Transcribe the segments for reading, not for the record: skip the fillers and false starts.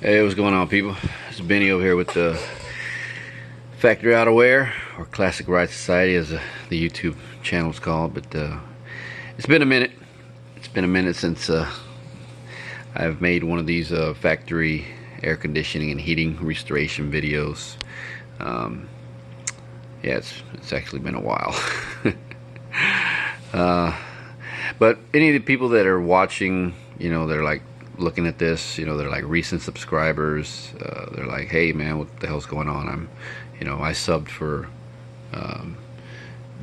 Hey, what's going on, people? It's Benny over here with the Factory Outerwear, or Classic Ride Society as the YouTube channel is called. But it's been a minute. It's been a minute since I've made one of these factory air conditioning and heating restoration videos. Yeah, it's actually been a while. But any of the people that are watching, you know, they're like looking at this, you know, they're like recent subscribers. They're like, hey man, what the hell's going on? I subbed for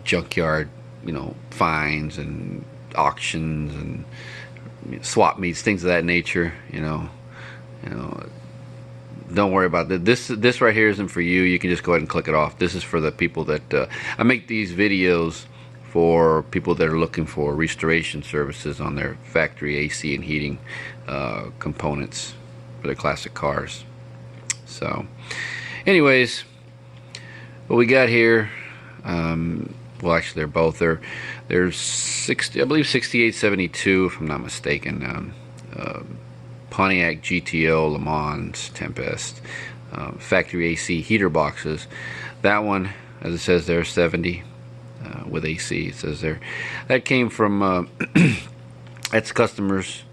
junkyard, finds and auctions and swap meets, things of that nature. Don't worry about that. This right here isn't for you. You can just go ahead and click it off. This is for the people that I make these videos for, people that are looking for restoration services on their factory AC and heating components for their classic cars. So anyways, what we got here, well, actually they're both, they're 60, I believe 6872 if I'm not mistaken. Pontiac GTO Lemans Tempest factory AC heater boxes. That one, as it says there, 70 with AC. It says there that came from that's customers,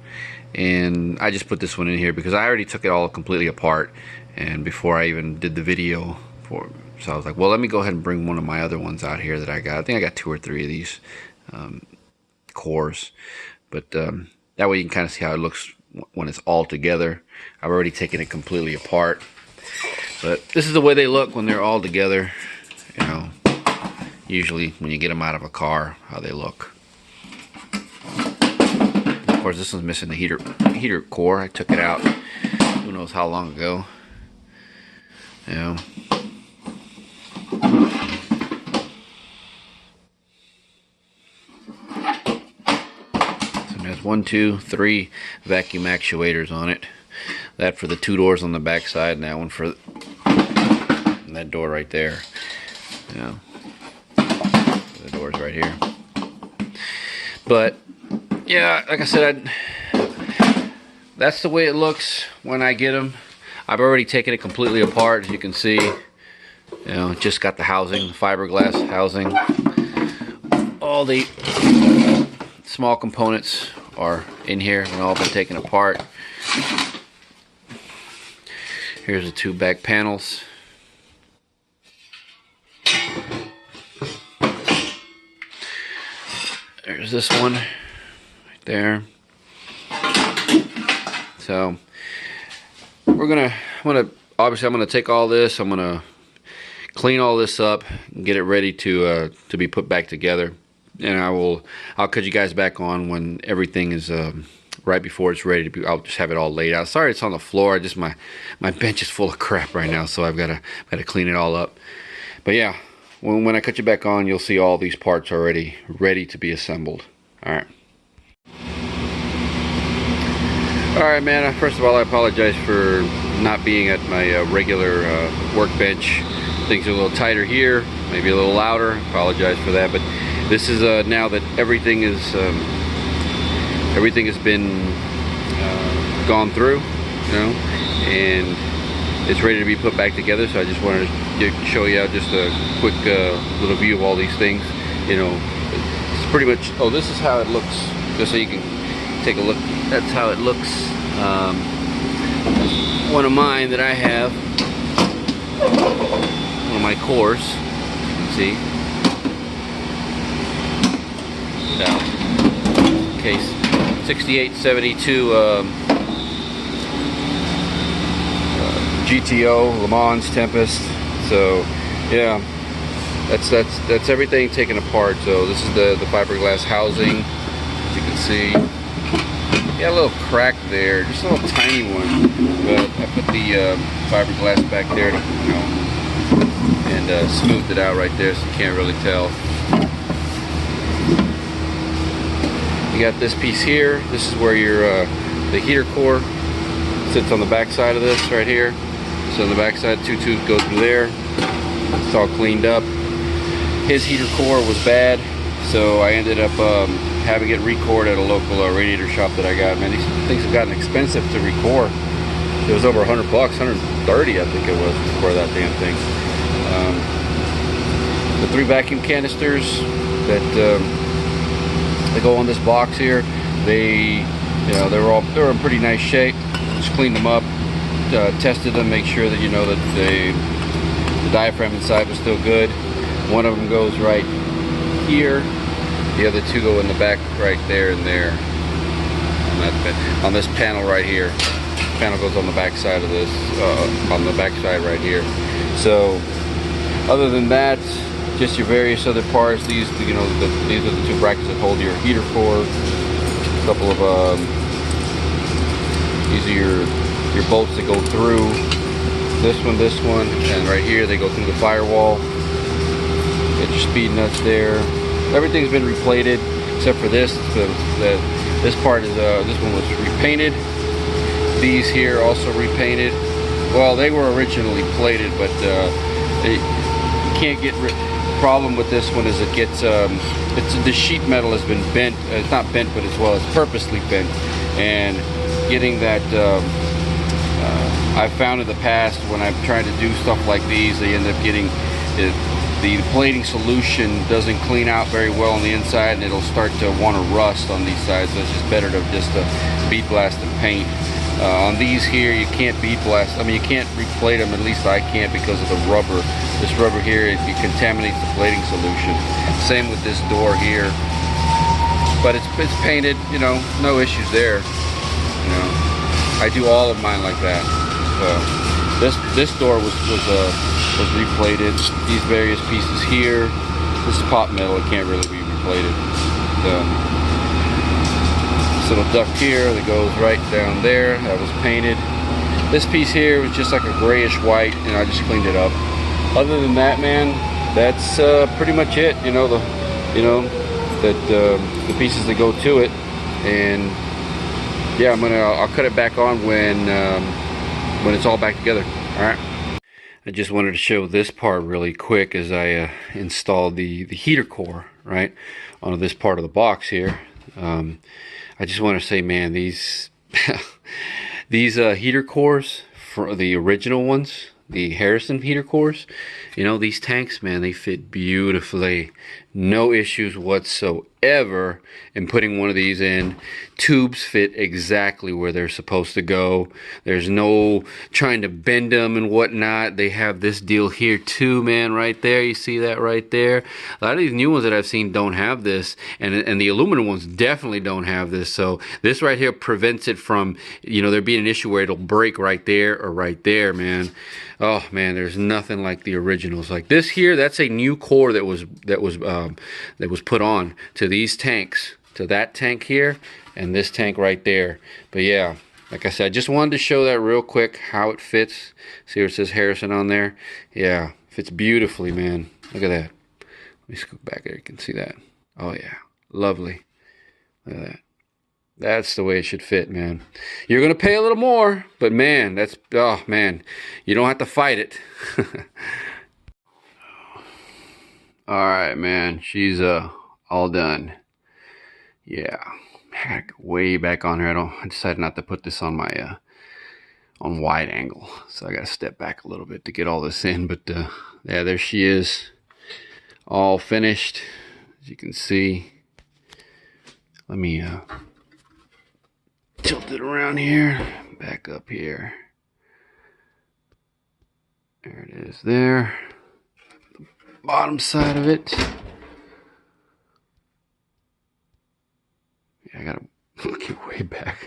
and I just put this one in here because I already took it all completely apart, and before I even did the video for, so I was like, well, let me go ahead and bring one of my other ones out here that I got. I think I got 2 or 3 of these cores, but that way you can kind of see how it looks when it's all together. I've already taken it completely apart, but this is the way they look when they're all together. Usually when you get them out of a car, how they look. Of course, this one's missing the heater core. I took it out who knows how long ago. So there's 1, 2, 3 vacuum actuators on it. That for the 2 doors on the back side, and that one for that door right there. The doors right here. But yeah, like I said, that's the way it looks when I get them. I've already taken it completely apart, as you can see. Just got the housing, the fiberglass housing. All the small components are in here and all been taken apart. Here's the 2 back panels. There's this one right there. So obviously I'm gonna take all this, I'm gonna clean all this up and get it ready to be put back together. And I'll cut you guys back on when everything is right before it's ready to be. I'll just have it all laid out. Sorry it's on the floor. My bench is full of crap right now, so I've got to clean it all up. But yeah, when I cut you back on, you'll see all these parts already ready to be assembled. Alright, man, first of all, I apologize for not being at my regular workbench. Things are a little tighter here, maybe a little louder. I apologize for that, but this is now that everything has been gone through, and it's ready to be put back together. So I just wanted to show you out just a quick little view of all these things. It's pretty much, oh, this is how it looks, just so you can take a look. That's how it looks. One of mine that I have, one of my cores, you can see. Now, case 6872 GTO Lemans Tempest. So yeah, that's everything taken apart. So this is the fiberglass housing, as you can see. Got a little crack there, just a little tiny one, but I put the fiberglass back there to, and smoothed it out right there, so you can't really tell. You got this piece here. This is where your the heater core sits on the back side of this right here. So on the back side, 2 tubes go through there. It's all cleaned up. His heater core was bad, so I ended up having it record at a local radiator shop that I got. Man, these things have gotten expensive to record. It was over 100 bucks, 130 I think it was for that damn thing. The 3 vacuum canisters that they go on this box here, they, you know, they're in pretty nice shape. Just cleaned them up, tested them, make sure that, you know, that the diaphragm inside was still good. One of them goes right here. The other 2 go in the back right there and there. On this panel right here. The panel goes on the back side of this, on the back side right here. So, other than that, just your various other parts. These, you know, these are the 2 brackets that hold your heater cord. A couple of these are your bolts that go through. This one, and right here they go through the firewall. Get your speed nuts there. Everything's been replated except for this. This part is this one was repainted. These here also repainted. Well, they were originally plated, but you can't get problem with this one is it gets the sheet metal has been bent. It's not bent, but it's purposely bent, and getting that I've found in the past when I've tried to do stuff like these, they end up getting the plating solution doesn't clean out very well on the inside, and it'll start to want to rust on these sides. So it's just better to just bead blast and paint. On these here, you can't bead blast. I mean, you can't replate them. At least I can't because of the rubber. This rubber here, it contaminates the plating solution. Same with this door here. But it's painted. You know, no issues there. You know, I do all of mine like that. So this door was replated. These various pieces here. This is pot metal. It can't really be replated. This little duct here that goes right down there, that was painted. This piece here was just like a grayish white, and I just cleaned it up. Other than that, man, that's pretty much it. You know, the pieces that go to it, and yeah, I'll cut it back on when it's all back together. All right. I just wanted to show this part really quick as I installed the heater core right onto this part of the box here. I just want to say, man, these these heater cores, for the original ones, the Harrison heater cores, you know, these tanks, man, they fit beautifully. No issues whatsoever in putting one of these in. Tubes fit exactly where they're supposed to go. There's no trying to bend them and whatnot. They have this deal here too, man, right there. You see that right there? A lot of these new ones that I've seen don't have this, and the aluminum ones definitely don't have this. So this right here prevents it from, you know, there being an issue where it'll break right there or right there, man. Oh man, there's nothing like the originals. Like this here, that's a new core that was put on to these tanks, to that tank here and this tank right there. But yeah, like I said, I just wanted to show that real quick how it fits. See where it says Harrison on there? Yeah, fits beautifully, man. Look at that. Let me scoot back there. You can see that. Oh yeah, lovely. Look at that. That's the way it should fit, man. You're gonna pay a little more, but man, that's, oh man, you don't have to fight it. All right, man, she's all done. Yeah, I gotta go way back on her. I decided not to put this on my on wide angle, so I gotta step back a little bit to get all this in. But yeah, there she is, all finished, as you can see. Let me tilt it around here, back up here. There it is there. The bottom side of it. Yeah, I gotta get way back.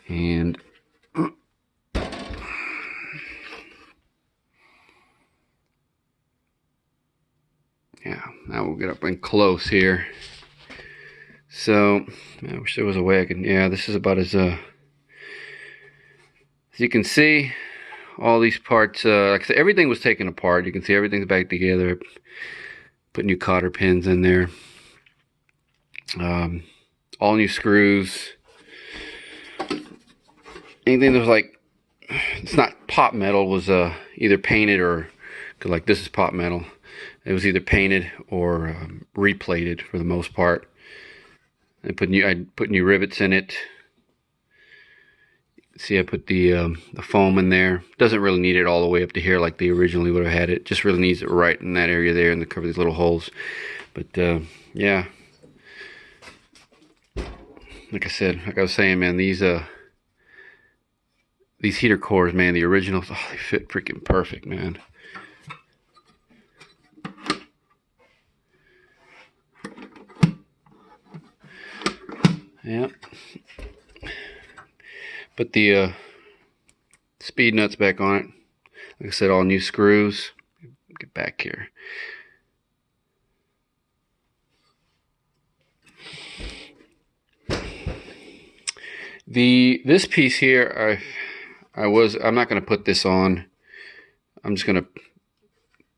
And yeah, now we'll get up and close here. So, I wish there was a way I could, yeah, this is about as you can see, all these parts, like I said, everything was taken apart. You can see everything's back together. Put new cotter pins in there. All new screws. Anything that was like, it's not pot metal, was either painted or, cause like this is pot metal. It was either painted or replated for the most part. I put new rivets in it. See, I put the foam in there. Doesn't really need it all the way up to here like they originally would have had it. Just really needs it right in that area there and to cover these little holes. But yeah, like I said, like I was saying, man, these heater cores, man, the originals, oh, they fit freaking perfect, man. Yep. Put the speed nuts back on it. Like I said, all new screws. Get back here. This piece here, I'm not going to put this on. I'm just going to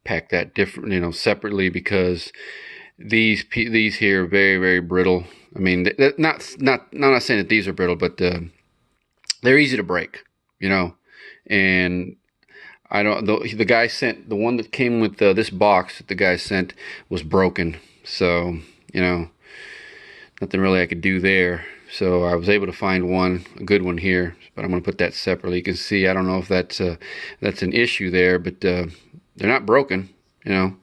pack that different, separately, because these here are very, very brittle. I mean, not saying that these are brittle, but they're easy to break, and I don't. The guy sent the one that came with this box that the guy sent was broken, so nothing really I could do there. So I was able to find a good one here, but I'm going to put that separately. You can see, I don't know if that's an issue there, but they're not broken, I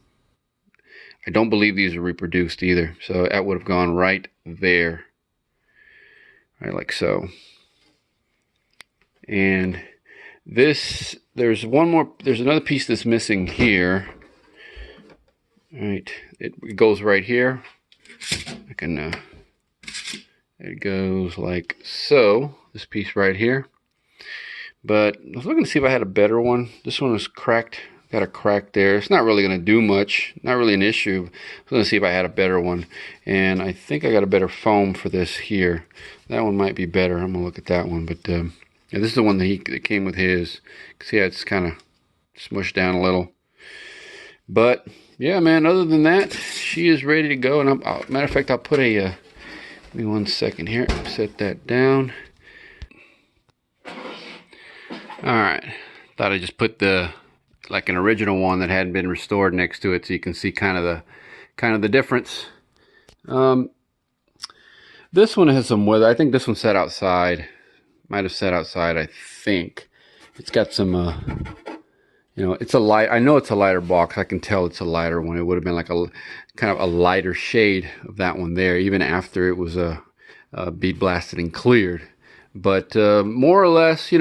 don't believe these are reproduced either, so that would have gone right there, right, like so. And there's another piece that's missing here. All right, it goes right here. I can it goes like so, this piece right here. But I was looking to see if I had a better one. This one is cracked, got a crack there. It's not really going to do much, not really an issue. I was going to see if I had a better one, and I think I got a better foam for this here. That one might be better. I'm going to look at that one, but yeah, this is the one that came with his. You can see how it's kind of smushed down a little. But yeah, man, other than that, she is ready to go. And matter of fact, I'll put a give me 1 second here. Set that down. All right. Thought I'd just put like an original one that hadn't been restored next to it, so you can see kind of the difference. This one has some weather. I think this one sat outside. Might have sat outside. I think it's got some. It's a light. I know it's a lighter box. I can tell it's a lighter one. It would have been like a kind of a lighter shade of that one there, even after it was bead blasted and cleared. But more or less,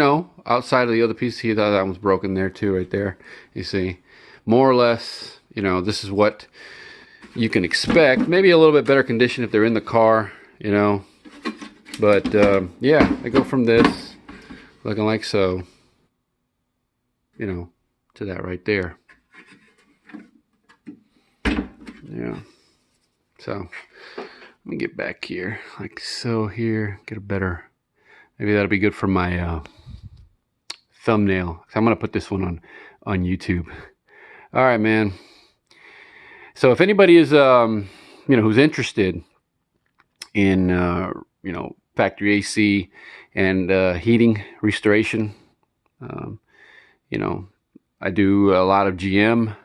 outside of the other piece, he thought that one's broken there too, right there. You see, more or less, this is what you can expect. Maybe a little bit better condition if they're in the car, But yeah, I go from this looking like so, to that right there. Yeah. So let me get back here, like so here, get a better, maybe that'll be good for my thumbnail. I'm gonna put this one on YouTube. All right, man. So if anybody is who's interested in factory AC and heating restoration, I do a lot of GM,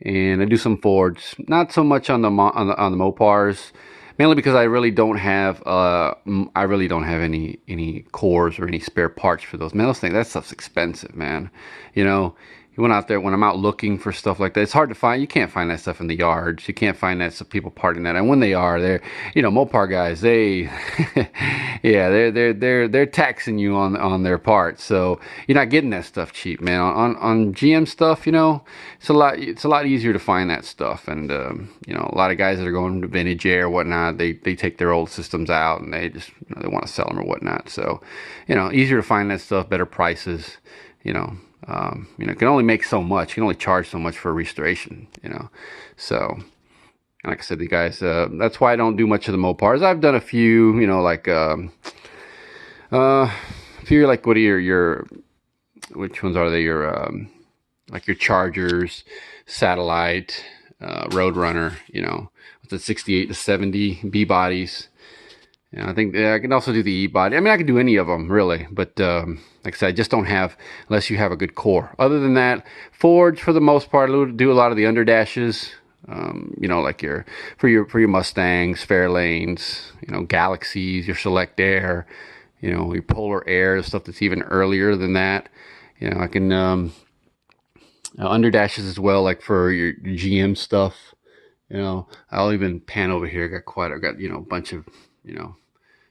and I do some Fords. Not so much on the Mopars, mainly because I really don't have any cores or any spare parts for those. Man, those things, that stuff's expensive, man. You went out there, when I'm out looking for stuff like that, it's hard to find. You can't find that stuff in the yards. You can't find that stuff, people parting that. And when they are, they're, Mopar guys, they, yeah, they're taxing you on their parts. So you're not getting that stuff cheap, man. On GM stuff, it's a lot easier to find that stuff. And a lot of guys that are going to vintage air or whatnot, they take their old systems out and they just they want to sell them or whatnot. So easier to find that stuff, better prices. Can only make so much. You can only charge so much for a restoration, So, like I said, the guys, that's why I don't do much of the Mopars. I've done a few, like, a few, like, what are which ones are they? Like your Chargers, Satellite, Roadrunner, with the 68 to 70 B bodies. I think I can also do the E-body. I mean, I can do any of them, really. But like I said, I just don't have, unless you have a good core. Other than that, Fords, for the most part, do a lot of the underdashes. Like for your Mustangs, Fairlanes, Galaxies, your Select Air, you know, your polar air, stuff that's even earlier than that. You know, I can underdashes as well, like for your GM stuff. You know, I'll even pan over here. I got you know, a bunch of, you know,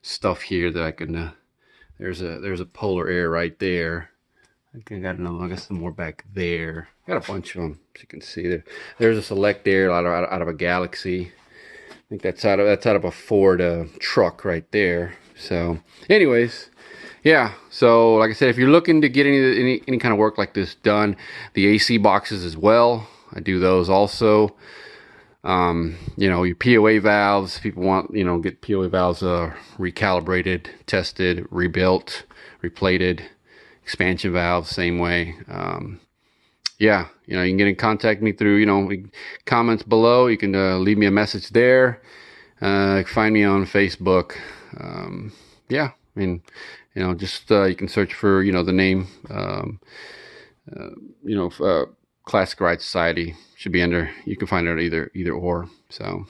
stuff here that I can. There's a polar air right there. I got another one. I got some more back there. Got a bunch of them, as you can see there. There's a select air out of a Galaxy. I think that's out of a Ford truck right there. So, anyways, yeah. So, like I said, if you're looking to get any kind of work like this done, the AC boxes as well, I do those also. You know, your POA valves, people want, you know, get POA valves recalibrated, tested, rebuilt, replated. Expansion valves, same way. Yeah, you know, you can get in contact with me through, you know, comments below. You can leave me a message there. Find me on Facebook. Yeah, I mean, you know, just you can search for, you know, the name, you know, Classic Ride Society should be under. You can find it either or. So,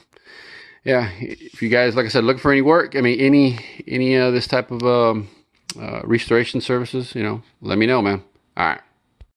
yeah, if you guys, like I said, looking for any work, I mean, any this type of restoration services, you know, let me know, man. All right.